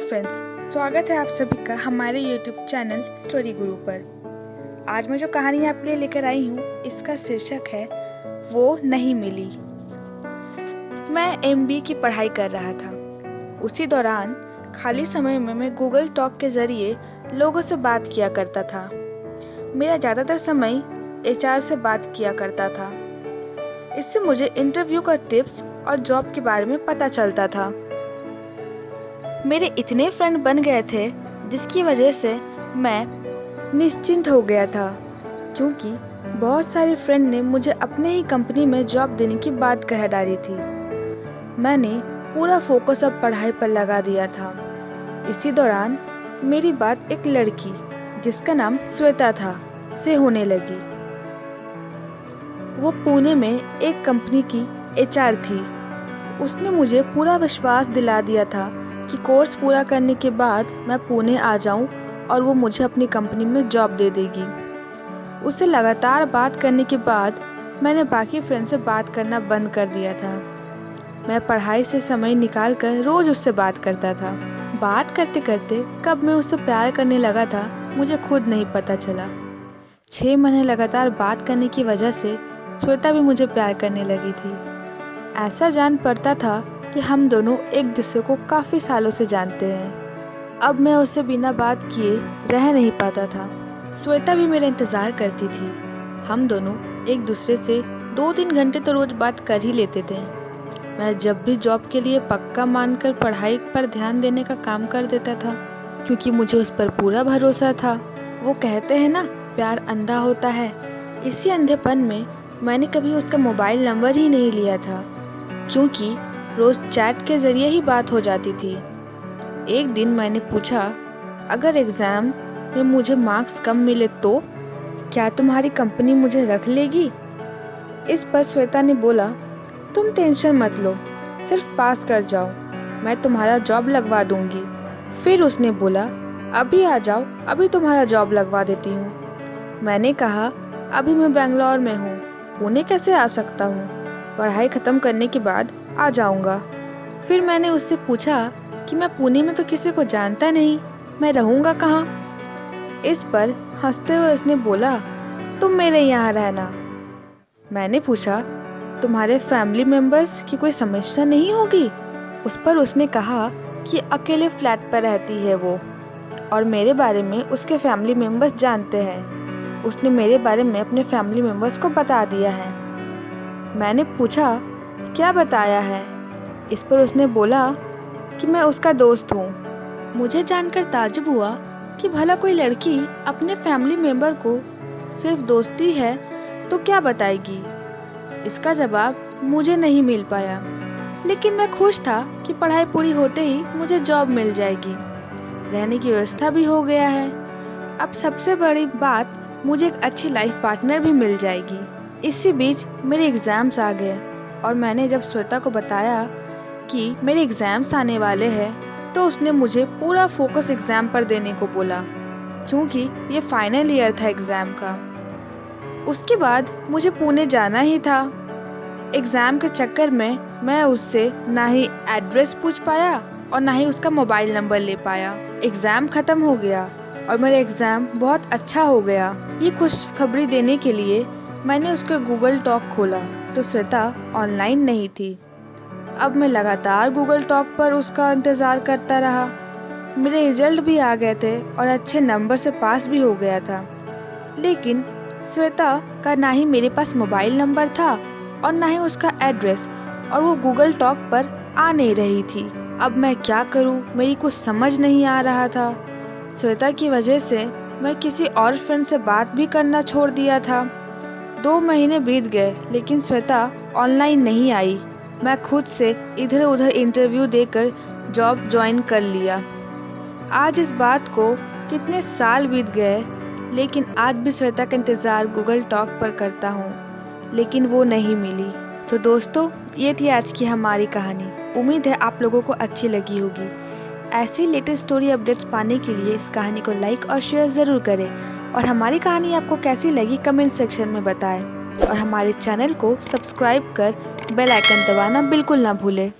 Friends, स्वागत है आप सभी का हमारे YouTube चैनल स्टोरी गुरु पर। आज मैं जो कहानी आपके लिए लेकर आई हूँ, इसका शीर्षक है वो नहीं मिली। मैं MBA की पढ़ाई कर रहा था। उसी दौरान खाली समय में मैं गूगल टॉक के ज़रिए लोगों से बात किया करता था। मेरा ज़्यादातर समय HR से बात किया करता था। इससे मुझे इंटरव्यू का टिप्स और जॉब के बारे में पता चलता था। मेरे इतने फ्रेंड बन गए थे जिसकी वजह से मैं निश्चिंत हो गया था, क्योंकि बहुत सारे फ्रेंड ने मुझे अपने ही कंपनी में जॉब देने की बात कह डाली थी। मैंने पूरा फोकस अब पढ़ाई पर लगा दिया था। इसी दौरान मेरी बात एक लड़की जिसका नाम श्वेता था से होने लगी। वो पुणे में एक कंपनी की HR थी। उसने मुझे पूरा विश्वास दिला दिया था कि कोर्स पूरा करने के बाद मैं पुणे आ जाऊं और वो मुझे अपनी कंपनी में जॉब दे देगी। उससे लगातार बात करने के बाद मैंने बाकी फ्रेंड से बात करना बंद कर दिया था। मैं पढ़ाई से समय निकाल कर रोज़ उससे बात करता था। बात करते करते कब मैं उससे प्यार करने लगा था मुझे खुद नहीं पता चला। 6 महीने लगातार बात करने की वजह से श्वेता भी मुझे प्यार करने लगी थी। ऐसा जान पड़ता था कि हम दोनों एक दूसरे को काफ़ी सालों से जानते हैं। अब मैं उससे बिना बात किए रह नहीं पाता था। श्वेता भी मेरा इंतज़ार करती थी। हम दोनों एक दूसरे से 2-3 घंटे तो रोज़ बात कर ही लेते थे। मैं जब भी जॉब के लिए पक्का मानकर पढ़ाई पर ध्यान देने का काम कर देता था, क्योंकि मुझे उस पर पूरा भरोसा था। वो कहते हैं ना, प्यार अंधा होता है। इसी अंधेपन में मैंने कभी उसका मोबाइल नंबर ही नहीं लिया था, क्योंकि रोज़ चैट के ज़रिए ही बात हो जाती थी। एक दिन मैंने पूछा, अगर एग्ज़ाम में मुझे मार्क्स कम मिले तो क्या तुम्हारी कंपनी मुझे रख लेगी? इस पर श्वेता ने बोला, तुम टेंशन मत लो, सिर्फ पास कर जाओ, मैं तुम्हारा जॉब लगवा दूंगी। फिर उसने बोला, अभी आ जाओ, अभी तुम्हारा जॉब लगवा देती हूँ। मैंने कहा, अभी मैं बेंगलोर में हूँ, पुणे कैसे आ सकता हूँ? पढ़ाई ख़त्म करने के बाद आ जाऊंगा। फिर मैंने उससे पूछा कि मैं पुणे में तो किसी को जानता नहीं, मैं रहूंगा कहाँ? इस पर हंसते हुए उसने बोला, तुम मेरे यहाँ रहना। मैंने पूछा, तुम्हारे फैमिली मेम्बर्स की कोई समस्या नहीं होगी? उस पर उसने कहा कि अकेले फ्लैट पर रहती है वो, और मेरे बारे में उसके फैमिली मेम्बर्स जानते हैं। उसने मेरे बारे में अपने फैमिली मेम्बर्स को बता दिया है। मैंने पूछा, क्या बताया है? इस पर उसने बोला कि मैं उसका दोस्त हूँ। मुझे जानकर ताज्जुब हुआ कि भला कोई लड़की अपने फैमिली मेम्बर को सिर्फ दोस्ती है तो क्या बताएगी। इसका जवाब मुझे नहीं मिल पाया, लेकिन मैं खुश था कि पढ़ाई पूरी होते ही मुझे जॉब मिल जाएगी, रहने की व्यवस्था भी हो गया है। अब सबसे बड़ी बात, मुझे एक अच्छी लाइफ पार्टनर भी मिल जाएगी। इसी बीच मेरे एग्ज़ाम्स आ गए और मैंने जब श्वेता को बताया कि मेरे एग्ज़ाम्स आने वाले हैं तो उसने मुझे पूरा फोकस एग्ज़ाम पर देने को बोला, क्योंकि ये फाइनल ईयर था एग्ज़ाम का। उसके बाद मुझे पुणे जाना ही था। एग्ज़ाम के चक्कर में मैं उससे ना ही एड्रेस पूछ पाया और ना ही उसका मोबाइल नंबर ले पाया। एग्ज़ाम ख़त्म हो गया और मेरा एग्ज़ाम बहुत अच्छा हो गया। ये खुशखबरी देने के लिए मैंने उसका गूगल टॉक खोला तो श्वेता ऑनलाइन नहीं थी। अब मैं लगातार गूगल टॉक पर उसका इंतज़ार करता रहा। मेरे रिजल्ट भी आ गए थे और अच्छे नंबर से पास भी हो गया था, लेकिन श्वेता का ना ही मेरे पास मोबाइल नंबर था और ना ही उसका एड्रेस, और वो गूगल टॉक पर आ नहीं रही थी। अब मैं क्या करूं, मेरी कुछ समझ नहीं आ रहा था। श्वेता की वजह से मैं किसी और फ्रेंड से बात भी करना छोड़ दिया था। 2 महीने बीत गए, लेकिन श्वेता ऑनलाइन नहीं आई। मैं खुद से इधर उधर इंटरव्यू देकर जॉब ज्वाइन कर लिया। आज इस बात को कितने साल बीत गए, लेकिन आज भी श्वेता का इंतज़ार गूगल टॉक पर करता हूँ, लेकिन वो नहीं मिली। तो दोस्तों, ये थी आज की हमारी कहानी। उम्मीद है आप लोगों को अच्छी लगी होगी। ऐसी लेटेस्ट स्टोरी अपडेट्स पाने के लिए इस कहानी को लाइक और शेयर ज़रूर करें, और हमारी कहानी आपको कैसी लगी कमेंट सेक्शन में बताएं, और हमारे चैनल को सब्सक्राइब कर बेल आइकन दबाना बिल्कुल ना भूलें।